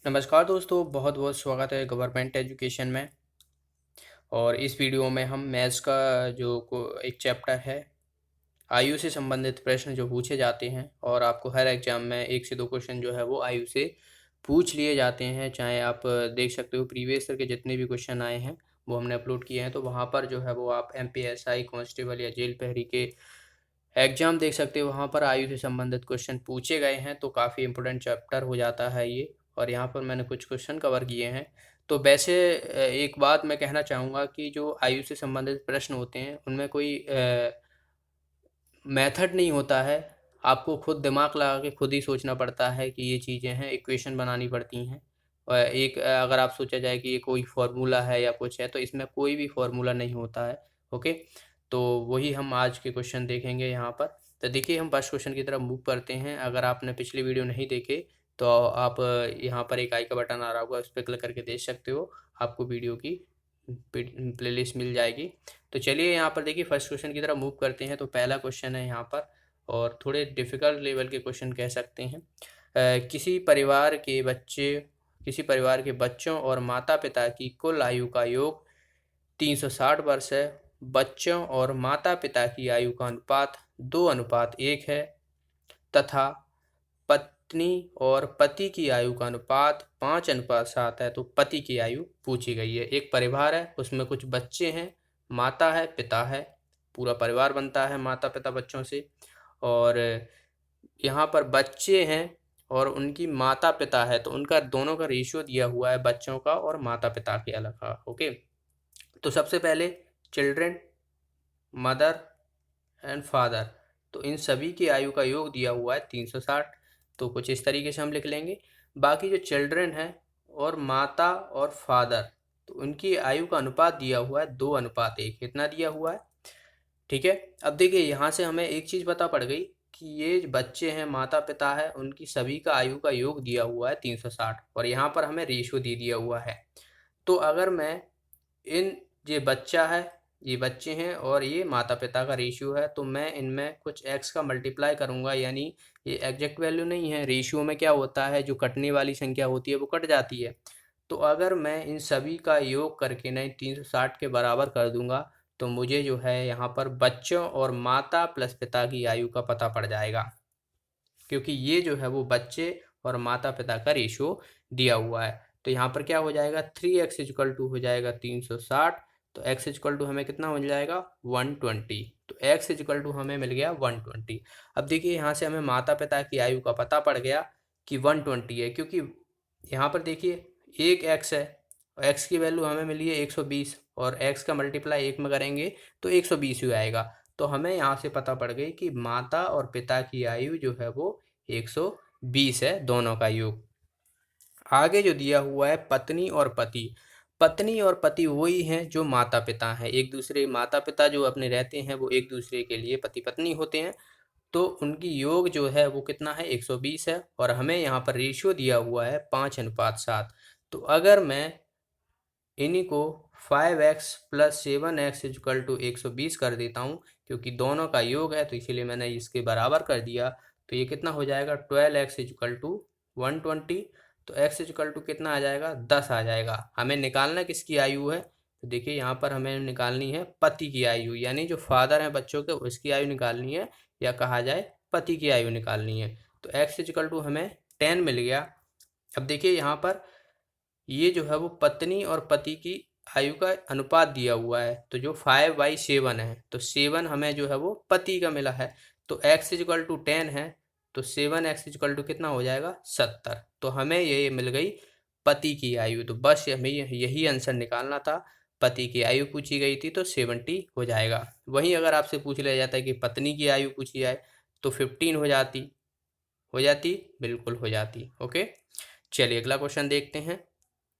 नमस्कार दोस्तों, बहुत बहुत स्वागत है गवर्नमेंट एजुकेशन में। और इस वीडियो में हम मैथ्स का जो एक चैप्टर है, आयु से संबंधित प्रश्न जो पूछे जाते हैं, और आपको हर एग्जाम में 1 से 2 क्वेश्चन जो है वो आयु से पूछ लिए जाते हैं। चाहे आप देख सकते हो प्रीवियस ईयर के जितने भी क्वेश्चन आए हैं वो हमने अपलोड किए हैं, तो वहाँ पर जो है वो आप MPSI कांस्टेबल या जेल प्रहरी के एग्जाम देख सकते हो। वहाँ पर आयु से संबंधित क्वेश्चन पूछे गए हैं, तो काफ़ी इंपॉर्टेंट चैप्टर हो जाता है ये। और यहाँ पर मैंने कुछ क्वेश्चन कवर किए हैं। तो वैसे एक बात मैं कहना चाहूँगा कि जो आयु से संबंधित प्रश्न होते हैं उनमें कोई मेथड नहीं होता है। आपको खुद दिमाग लगा के खुद ही सोचना पड़ता है कि ये चीज़ें हैं, इक्वेशन बनानी पड़ती हैं। और एक अगर आप सोचा जाए कि ये कोई फार्मूला है या कुछ है, तो इसमें कोई भी फार्मूला नहीं होता है। ओके, तो वही हम आज के क्वेश्चन देखेंगे यहाँ पर। तो देखिए, हम फर्स्ट क्वेश्चन की तरफ मूव करते हैं। अगर आपने पिछली वीडियो नहीं देखे तो आप यहाँ पर एक आई का बटन आ रहा होगा, उस पर क्लिक करके देख सकते हो। आपको वीडियो की प्लेलिस्ट मिल जाएगी। तो चलिए यहाँ पर देखिए, फर्स्ट क्वेश्चन की तरफ मूव करते हैं। तो पहला क्वेश्चन है यहाँ पर, और थोड़े डिफ़िकल्ट लेवल के क्वेश्चन कह सकते हैं। किसी परिवार के बच्चों और माता पिता की कुल आयु का योग 360 वर्ष है। बच्चों और माता पिता की आयु का अनुपात 2:1 है, तथा पत्नी और पति की आयु का अनुपात 5:7 है। तो पति की आयु पूछी गई है। एक परिवार है, उसमें कुछ बच्चे हैं, माता है, पिता है, पूरा परिवार बनता है माता पिता बच्चों से। और यहाँ पर बच्चे हैं और उनकी माता पिता है, तो उनका दोनों का रेशियो दिया हुआ है, बच्चों का और माता पिता के अलग का। ओके, तो सबसे पहले चिल्ड्रन, मदर एंड फादर, तो इन सभी की आयु का योग दिया हुआ है 360। तो कुछ इस तरीके से हम लिख लेंगे। बाकी जो चिल्ड्रन है और माता और फादर, तो उनकी आयु का अनुपात दिया हुआ है 2:1, कितना दिया हुआ है। ठीक है, अब देखिए यहाँ से हमें एक चीज़ पता पड़ गई कि ये बच्चे हैं, माता पिता है, उनकी सभी का आयु का योग दिया हुआ है 360, और यहाँ पर हमें रेशियो दे दिया हुआ है। तो अगर मैं इन ये बच्चा है, ये बच्चे हैं और ये माता पिता का रेशियो है, तो मैं इनमें कुछ x का मल्टीप्लाई करूंगा। यानी ये एग्जैक्ट वैल्यू नहीं है, रेशियो में क्या होता है, जो कटने वाली संख्या होती है वो कट जाती है। तो अगर मैं इन सभी का योग करके ना 360 के बराबर कर दूंगा, तो मुझे जो है यहाँ पर बच्चों और माता प्लस पिता की आयु का पता पड़ जाएगा, क्योंकि ये जो है वो बच्चे और माता पिता का रेशियो दिया हुआ है। तो यहाँ पर क्या हो जाएगा, 3x इक्वल टू हो जाएगा 360। तो x इक्वल टू हमें कितना हो जाएगा, 120। तो x इक्वल टू हमें मिल गया 120। अब देखिए यहाँ से हमें माता पिता की आयु का पता पड़ गया कि 120 है, क्योंकि यहाँ पर देखिए एक x है, और x की वैल्यू हमें मिली है 120, और x का मल्टीप्लाई 1 में करेंगे तो 120 ही आएगा। तो हमें यहाँ से पता पड़ गई कि माता और पिता की आयु जो है वो 120 है, दोनों का योग। आगे जो दिया हुआ है पत्नी और पति, पत्नी और पति वही हैं जो माता पिता हैं। एक दूसरे माता पिता जो अपने रहते हैं वो एक दूसरे के लिए पति पत्नी होते हैं। तो उनकी योग जो है वो कितना है, 120 है, और हमें यहाँ पर रेशियो दिया हुआ है 5:7। तो अगर मैं इन्हीं को 5x plus 7x equal to 120 कर देता हूँ, क्योंकि दोनों का योग है तो इसीलिए मैंने इसके बराबर कर दिया। तो ये कितना हो जाएगा, 12x इक्वल टू 120। तो x इक्वल टू कितना आ जाएगा, 10 आ जाएगा। हमें निकालना किसकी आयु है, तो देखिए यहाँ पर हमें निकालनी है पति की आयु, यानी जो फादर हैं बच्चों के उसकी आयु निकालनी है, या कहा जाए पति की आयु निकालनी है। तो x इक्वल टू हमें 10 मिल गया। अब देखिए यहाँ पर ये जो है वो पत्नी और पति की आयु का अनुपात दिया हुआ है, तो जो 5/7 है, तो 7 हमें जो है वो पति का मिला है। तो x इक्वल टू 10 है, तो 7x इक्वल टू कितना हो जाएगा, 70। तो हमें ये मिल गई पति की आयु। तो बस हमें यही आंसर निकालना था। पति की आयु पूछी गई थी तो 70 हो जाएगा। वहीं अगर आपसे पूछ लिया जाता है कि पत्नी की आयु पूछी जाए तो 15 हो जाती, बिल्कुल हो जाती। ओके, चलिए अगला क्वेश्चन देखते हैं।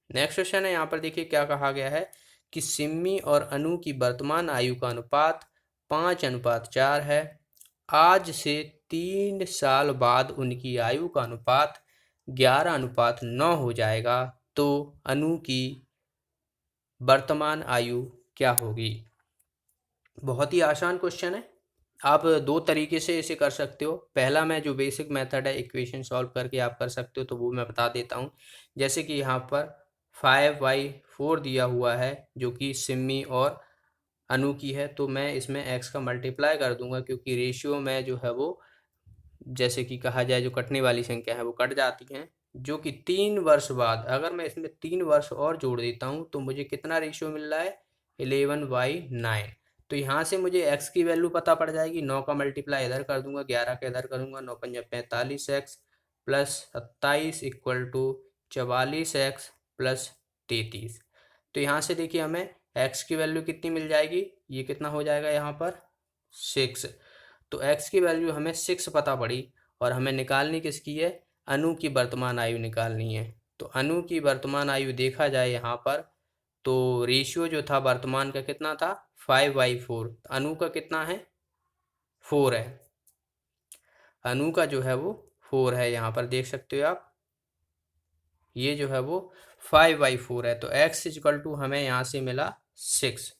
नेक्स्ट क्वेश्चन है, यहाँ पर देखिए क्या कहा गया है कि सिम्मी और अनु की वर्तमान आयु का अनुपात 5:4 है। आज से 3 साल बाद उनकी आयु का अनुपात 11:9 हो जाएगा, तो अनु की वर्तमान आयु क्या होगी। बहुत ही आसान क्वेश्चन है, आप दो तरीके से इसे कर सकते हो। पहला मैं जो बेसिक मेथड है इक्वेशन सॉल्व करके आप कर सकते हो, तो वो मैं बता देता हूँ। जैसे कि यहाँ पर 5/4 दिया हुआ है जो कि सिमी और अनु की है, तो मैं इसमें x का मल्टीप्लाई कर दूंगा, क्योंकि रेशियो में जो है वो, जैसे कि कहा जाए, जो कटने वाली संख्या है वो कट जाती हैं। जो कि 3 वर्ष बाद, अगर मैं इसमें 3 वर्ष और जोड़ देता हूँ तो मुझे कितना रेशियो मिल रहा है, 11/9। तो यहाँ से मुझे x की वैल्यू पता पड़ जाएगी। 9 का मल्टीप्लाई इधर कर दूंगा, 11 का इधर करूंगा, 9×5 = 45x प्लस 27 = 44x प्लस 33। तो यहाँ से देखिए हमें x की वैल्यू कितनी मिल जाएगी, ये कितना हो जाएगा यहाँ पर 6। तो x की वैल्यू हमें 6 पता पड़ी, और हमें निकालनी किसकी है, अनु की वर्तमान आयु निकालनी है। तो अनु की वर्तमान आयु देखा जाए यहाँ पर, तो रेशियो जो था वर्तमान का कितना था, 5/4। अनु का कितना है, 4 है। अनु का जो है वो 4 है, यहाँ पर देख सकते हो आप, ये जो है वो 5/4 है। तो x हमें यहाँ से मिला 6।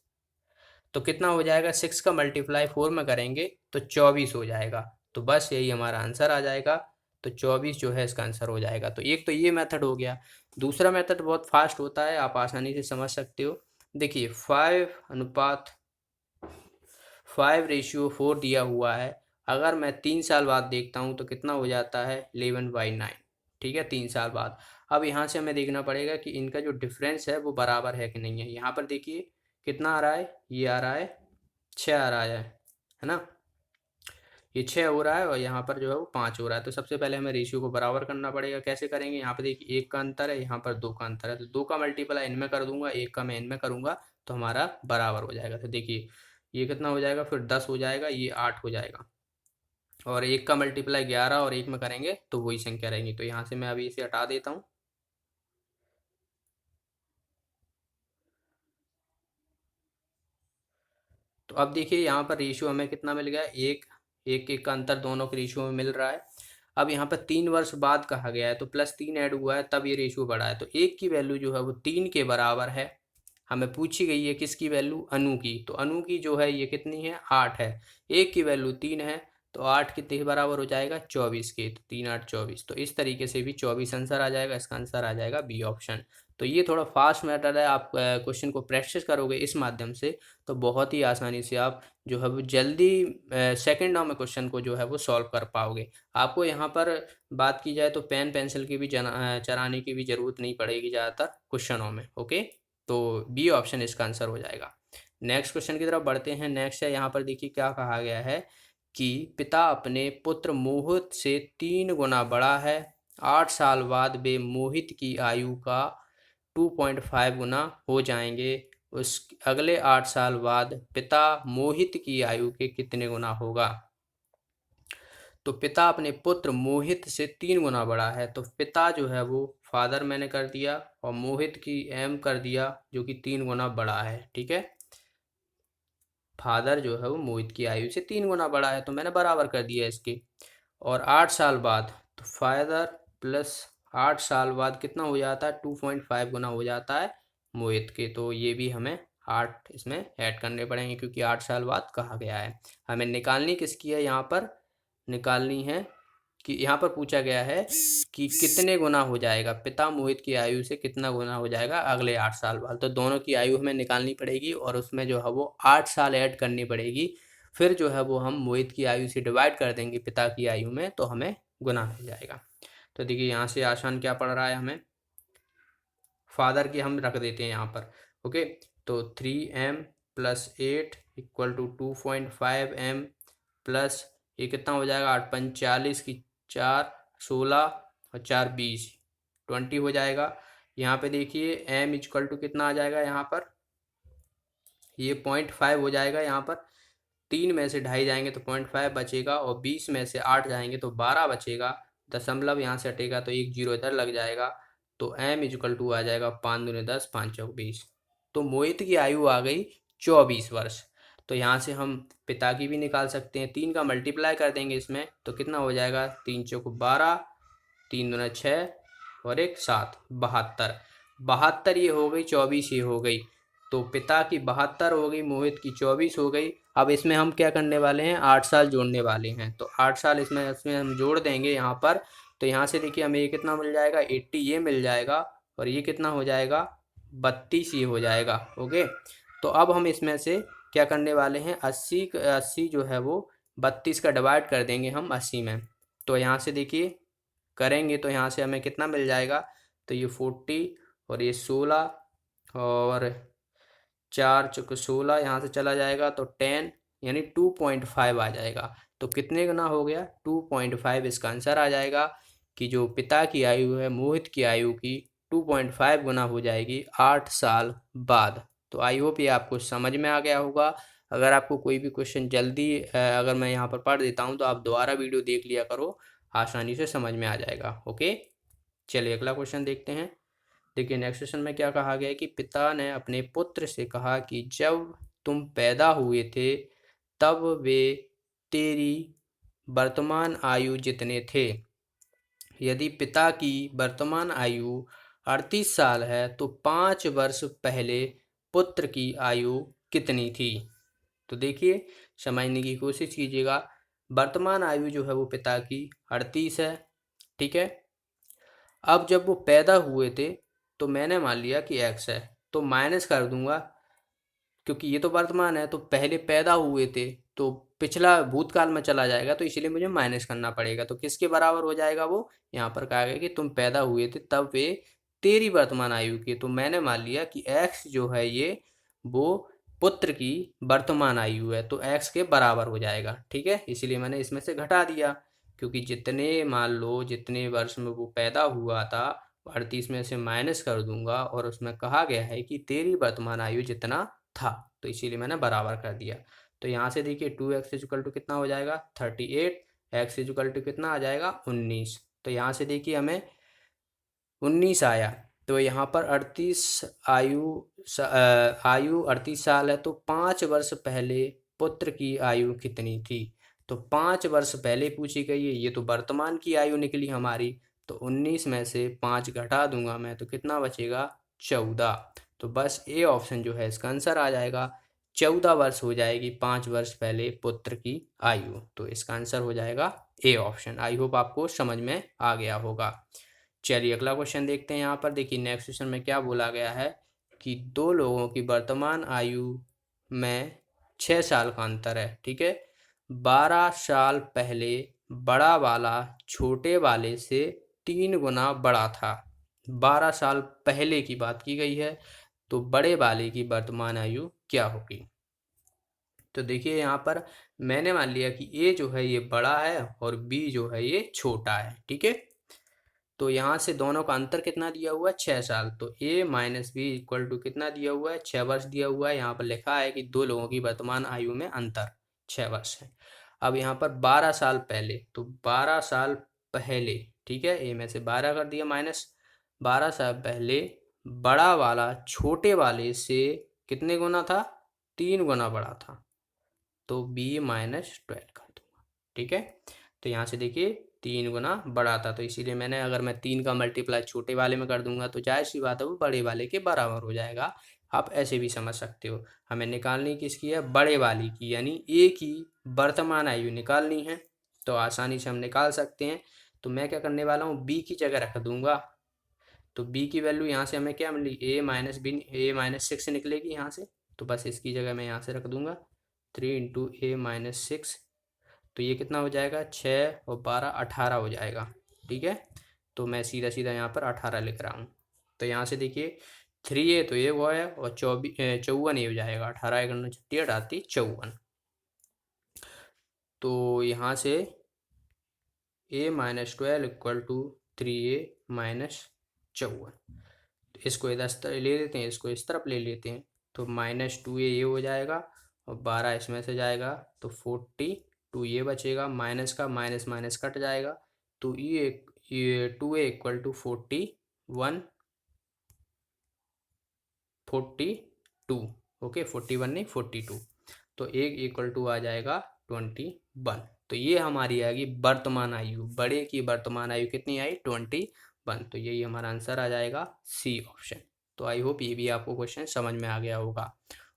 तो कितना हो जाएगा, 6 का मल्टीप्लाई 4 में करेंगे तो 24 हो जाएगा। तो बस यही हमारा आंसर आ जाएगा। तो 24 जो है इसका आंसर हो जाएगा। तो एक तो ये मेथड हो गया। दूसरा मेथड बहुत फास्ट होता है, आप आसानी से समझ सकते हो। देखिए 5:5 दिया हुआ है। अगर मैं 3 साल बाद देखता हूँ तो कितना हो जाता है, 11/9। ठीक है, 3 साल बाद। अब यहाँ से हमें देखना पड़ेगा कि इनका जो डिफरेंस है वो बराबर है कि नहीं है। यहाँ पर देखिए कितना आ रहा है, ये आ रहा है 6 आ रहा है ना। ये 6 हो रहा है और यहाँ पर जो है वो 5 हो रहा है। तो सबसे पहले हमें रेशियो को बराबर करना पड़ेगा। कैसे करेंगे, यहाँ पे देखिए 1 का अंतर है, यहाँ पर 2 का अंतर है। तो 2 का मल्टीप्लाई इनमें कर दूंगा, 1 का मैं इनमें करूंगा, तो हमारा बराबर हो जाएगा। तो देखिए ये कितना हो जाएगा, फिर 10 हो जाएगा, ये 8 हो जाएगा। और 1 का मल्टीप्लाई 11 और 1 में करेंगे तो वही संख्या रहेंगी। तो यहाँ से मैं अभी इसे हटा देता हूँ। तो अब देखिए यहाँ पर रेशियो हमें कितना मिल गया, एक एक एक का अंतर दोनों के रेशियो में मिल रहा है। अब यहाँ पर 3 वर्ष बाद कहा गया है, तो +3 ऐड हुआ है तब ये रेशियो बढ़ा है। तो एक की वैल्यू जो है वो 3 के बराबर है। हमें पूछी गई है किसकी वैल्यू, अनु की। तो अनु की जो है ये कितनी है, 8 है। एक की वैल्यू 3 है, तो 8 कितने के बराबर हो जाएगा, 24 के। तो 3×8 = 24। तो इस तरीके से भी 24 आंसर आ जाएगा। इसका आंसर आ जाएगा बी ऑप्शन। तो ये थोड़ा फास्ट मेथड है। आप क्वेश्चन को प्रैक्टिस करोगे इस माध्यम से तो बहुत ही आसानी से आप जो है वो जल्दी सेकंडों में क्वेश्चन को जो है वो सॉल्व कर पाओगे। आपको यहाँ पर बात की जाए तो पेन पेंसिल की भी चलाने की भी ज़रूरत नहीं पड़ेगी ज़्यादातर क्वेश्चनों में। ओके, तो बी ऑप्शन इसका आंसर हो जाएगा। नेक्स्ट क्वेश्चन की तरफ बढ़ते हैं। नेक्स्ट है, यहाँ पर देखिए क्या कहा गया है कि पिता अपने पुत्र मोहित से 3 गुना बड़ा है। 8 साल बाद वे मोहित की आयु का 2.5 गुना हो जाएंगे। उस अगले 8 साल बाद पिता मोहित की आयु के कितने गुना होगा। तो पिता अपने पुत्र मोहित से 3 गुना बड़ा है। तो पिता जो है वो फादर मैंने कर दिया, और मोहित की एम कर दिया जो कि 3 गुना बड़ा है। ठीक है, फादर जो है वो मोहित की आयु से 3 गुना बड़ा है, तो मैंने बराबर कर दिया इसके। और 8 साल बाद, तो फादर प्लस 8 साल बाद कितना हो जाता है, 2.5 गुना हो जाता है मोहित के। तो ये भी हमें 8 इसमें ऐड करने पड़ेंगे, क्योंकि 8 साल बाद कहा गया है। हमें निकालनी किसकी है, यहाँ पर निकालनी है कि यहाँ पर पूछा गया है कि कितने गुना हो जाएगा, पिता मोहित की आयु से कितना गुना हो जाएगा अगले 8 साल बाद। तो दोनों की आयु हमें निकालनी पड़ेगी और उसमें जो है वो 8 साल ऐड करनी पड़ेगी। फिर जो है वो हम मोहित की आयु से डिवाइड कर देंगे पिता की आयु में, तो हमें गुना मिल जाएगा। तो देखिए यहाँ से आसान क्या पड़ रहा है, हमें फादर की हम रख देते हैं यहाँ पर। ओके, तो 3m + 8 = 2.5m प्लस ये कितना हो जाएगा, 8×5 = 40 की 4 16 और 4 20 20 हो जाएगा। यहाँ पे देखिए m = कितना आ जाएगा, यहाँ पर ये 0.5 हो जाएगा। यहाँ पर 3 में से 2.5 जाएंगे तो 0.5 बचेगा, और 20 में से 8 जाएंगे तो 12 बचेगा। दशमलव यहाँ से हटेगा तो एक जीरो इधर लग जाएगा। तो m = आ जाएगा 5 दूनी 10 5 चौक 20। तो मोहित की आयु आ गई 24 वर्ष। तो यहाँ से हम पिता की भी निकाल सकते हैं। 3 का मल्टीप्लाई कर देंगे इसमें तो कितना हो जाएगा, 3 चौक 12, 3 दूना 6 और 1 7, 72। 72 ये हो गई, 24 ये हो गई। तो पिता की 72 हो गई, मोहित की 24 हो गई। अब इसमें हम क्या करने वाले हैं, 8 साल जोड़ने वाले हैं। तो 8 साल इसमें इसमें हम जोड़ देंगे यहाँ पर। तो यहाँ से देखिए हमें ये कितना मिल जाएगा, 80 ये मिल जाएगा, और ये कितना हो जाएगा, 32 ये हो जाएगा। ओके, तो अब हम इसमें से क्या करने वाले हैं, 80 जो है वो 32 का डिवाइड कर देंगे हम 80 में। तो यहाँ से देखिए करेंगे तो यहाँ से हमें कितना मिल जाएगा, तो ये 40 और ये 16 और 4 चौके 16, यहाँ से चला जाएगा तो 10, यानी 2.5 आ जाएगा। तो कितने गुना हो गया, 2.5 इसका आंसर आ जाएगा कि जो पिता की आयु है मोहित की आयु की 2.5 गुना हो जाएगी 8 साल बाद। तो आई होप ये आपको समझ में आ गया होगा। अगर आपको कोई भी क्वेश्चन जल्दी अगर मैं यहाँ पर पढ़ देता हूँ तो आप दोबारा वीडियो देख लिया करो, आसानी से समझ में आ जाएगा। ओके, चलिए अगला क्वेश्चन देखते हैं। देखिए नेक्स्ट क्वेश्चन में क्या कहा गया है कि पिता ने अपने पुत्र से कहा कि जब तुम पैदा हुए थे तब वे तेरी वर्तमान आयु जितने थे। यदि पिता की वर्तमान आयु 38 साल है तो 5 वर्ष पहले पुत्र की आयु कितनी थी। तो देखिए समझने की कोशिश कीजिएगा। वर्तमान आयु जो है वो पिता की 38 है, ठीक है। अब जब वो पैदा हुए थे तो मैंने मान लिया कि x है, तो माइनस कर दूंगा, क्योंकि ये तो वर्तमान है तो पहले पैदा हुए थे तो पिछला भूतकाल में चला जाएगा, तो इसलिए मुझे माइनस करना पड़ेगा। तो किसके बराबर हो जाएगा वो, यहाँ पर कहा गया कि तुम पैदा हुए थे तब वे तेरी वर्तमान आयु की। तो मैंने मान लिया कि x जो है ये वो पुत्र की वर्तमान आयु है, तो x के बराबर हो जाएगा, ठीक है। इसीलिए मैंने इसमें से घटा दिया, क्योंकि जितने मान लो जितने वर्ष में वो पैदा हुआ था 38 में से माइनस कर दूंगा, और उसमें कहा गया है कि तेरी वर्तमान आयु जितना था, तो इसीलिए मैंने बराबर कर दिया। तो यहाँ से देखिए 2x इक्वल टू कितना हो जाएगा 38, x इक्वल टू कितना आ जाएगा 19। तो यहाँ से देखिए हमें 19 आया। तो यहाँ पर 38 आयु 38 साल है, तो 5 वर्ष पहले पुत्र की आयु कितनी थी। तो 5 वर्ष पहले पूछी गई है, ये तो वर्तमान की आयु निकली हमारी। तो 19 में से 5 घटा दूंगा मैं तो कितना बचेगा 14। तो बस ए ऑप्शन जो है इसका आंसर आ जाएगा। 14 वर्ष हो जाएगी 5 वर्ष पहले पुत्र की आयु। तो इसका आंसर हो जाएगा ए ऑप्शन। आई होप आपको समझ में आ गया होगा। चलिए अगला क्वेश्चन देखते हैं। यहाँ पर देखिए नेक्स्ट क्वेश्चन में क्या बोला गया है कि दो लोगों की वर्तमान आयु में 6 साल का अंतर है, ठीक है। 12 साल पहले बड़ा वाला छोटे वाले से 3 गुना बड़ा था। 12 साल पहले की बात की गई है, तो बड़े वाले की वर्तमान आयु क्या होगी। तो देखिए यहाँ पर मैंने मान लिया कि ए जो है ये बड़ा है और बी जो है ये छोटा है, ठीक है। तो यहाँ से दोनों का अंतर कितना दिया हुआ है 6 साल। तो a minus B equal to कितना दिया हुआ है 6 वर्ष दिया हुआ है। यहाँ पर लिखा है कि दो लोगों की वर्तमान आयु में अंतर 6 वर्ष है। अब यहाँ पर 12 साल पहले, तो 12 साल पहले, ठीक है, a में से 12 कर दिया माइनस। 12 साल पहले बड़ा वाला छोटे वाले से कितने गुना था, 3 गुना बड़ा था, तो b माइनस 12 कर दूंगा, ठीक है। तो यहाँ से देखिए 3 गुना बड़ा था, तो इसीलिए मैंने, अगर मैं 3 का मल्टीप्लाई छोटे वाले में कर दूंगा तो जाहिर सी बात है वो बड़े वाले के बराबर हो जाएगा। आप ऐसे भी समझ सकते हो। हमें निकालनी किसकी है, बड़े वाली की, यानी ए की वर्तमान आयु निकालनी है। तो आसानी से हम निकाल सकते हैं। तो मैं क्या करने वाला हूँ, बी की जगह रख दूंगा। तो बी की वैल्यू यहाँ से हमें क्या मिली, a-6 निकलेगी यहाँ से। तो बस इसकी जगह मैं यहाँ से रख दूंगा 3 इंटू a-6। तो ये कितना हो जाएगा, 6 और 12 18 हो जाएगा, ठीक है। तो मैं सीधा सीधा यहाँ पर 18 लिख रहा हूँ। तो यहाँ से देखिए 3a तो ये वो है, और 54 ये हो जाएगा, 18 एक 36 18 54। तो यहाँ से a-12 इक्वल टू 3a-54। तो इसको इधर ले लेते हैं, इसको इस तरफ ले लेते हैं। तो -2a ये हो जाएगा, और 12 इसमें से जाएगा तो 42 ये बचेगा, माइनस का माइनस माइनस कट जाएगा। तो ये 2a इक्वल टू 42, ओके 41 नहीं 42। तो एक इक्वल टू आ जाएगा 21। तो ये हमारी आएगी वर्तमान आयु, बड़े की वर्तमान आयु कितनी आई 21। तो यही हमारा आंसर आ जाएगा सी ऑप्शन। तो आई होप ये भी आपको क्वेश्चन समझ में आ गया होगा।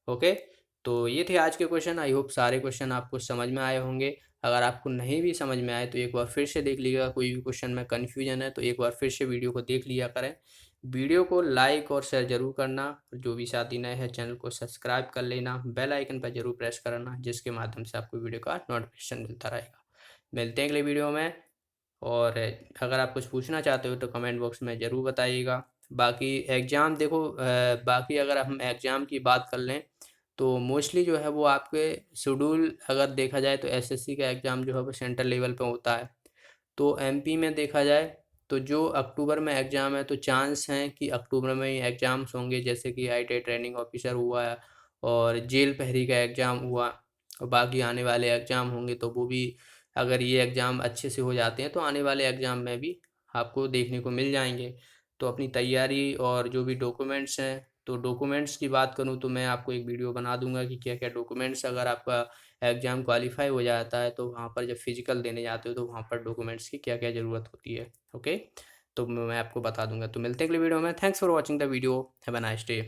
ओके, तो ये थे आज के क्वेश्चन। आई होप सारे क्वेश्चन आपको समझ में आए होंगे। अगर आपको नहीं भी समझ में आए तो एक बार फिर से देख लीजिएगा, कोई भी क्वेश्चन में कन्फ्यूजन है तो एक बार फिर से वीडियो को देख लिया करें। वीडियो को लाइक और शेयर जरूर करना, जो भी साथी नए हैं चैनल को सब्सक्राइब कर लेना, बेल आइकन पर जरूर प्रेस करना, जिसके माध्यम से आपको वीडियो का नोटिफिकेशन मिलता रहेगा। मिलते हैं अगले वीडियो में। और अगर आप कुछ पूछना चाहते हो तो कमेंट बॉक्स में ज़रूर बताइएगा। बाकी एग्ज़ाम देखो, बाकी अगर हम एग्ज़ाम की बात कर लें तो मोस्टली जो है वो आपके शेड्यूल अगर देखा जाए तो एसएससी का एग्ज़ाम जो है वो सेंट्रल लेवल पे होता है। तो एमपी में देखा जाए तो जो अक्टूबर में एग्ज़ाम है तो चांस हैं कि अक्टूबर में ही एग्ज़ाम्स होंगे, जैसे कि आईटीआई ट्रेनिंग ऑफिसर हुआ है और जेल प्रहरी का एग्ज़ाम हुआ। और बाकी आने वाले एग्ज़ाम होंगे तो वो भी, अगर ये एग्ज़ाम अच्छे से हो जाते हैं तो आने वाले एग्ज़ाम में भी आपको देखने को मिल जाएंगे। तो अपनी तैयारी और जो भी डॉक्यूमेंट्स हैं, तो डॉक्यूमेंट्स की बात करूं तो मैं आपको एक वीडियो बना दूंगा कि क्या क्या डॉक्यूमेंट्स, अगर आपका एग्ज़ाम क्वालिफाई हो जाता है तो वहाँ पर जब फिजिकल देने जाते हो तो वहाँ पर डॉक्यूमेंट्स की क्या क्या ज़रूरत होती है। ओके, तो मैं आपको बता दूंगा। तो मिलते हैं अगले वीडियो में। Thanks for watching the video. Have a nice day.